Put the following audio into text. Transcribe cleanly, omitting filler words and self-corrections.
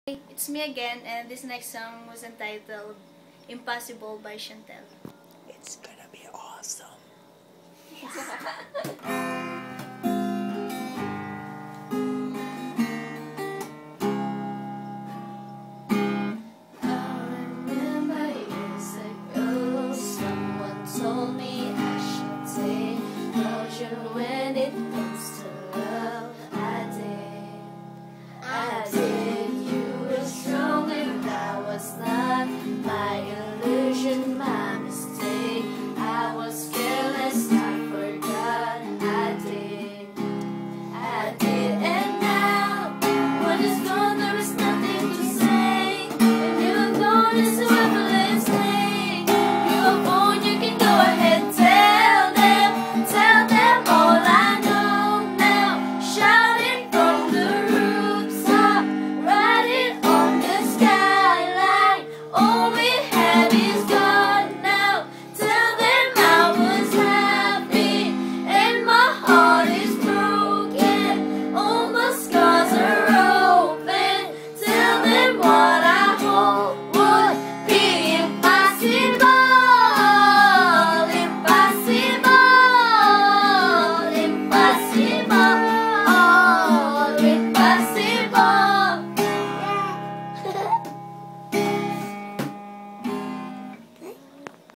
It's me again, and this next song was entitled Impossible by Shontelle. It's gonna be awesome. Yes.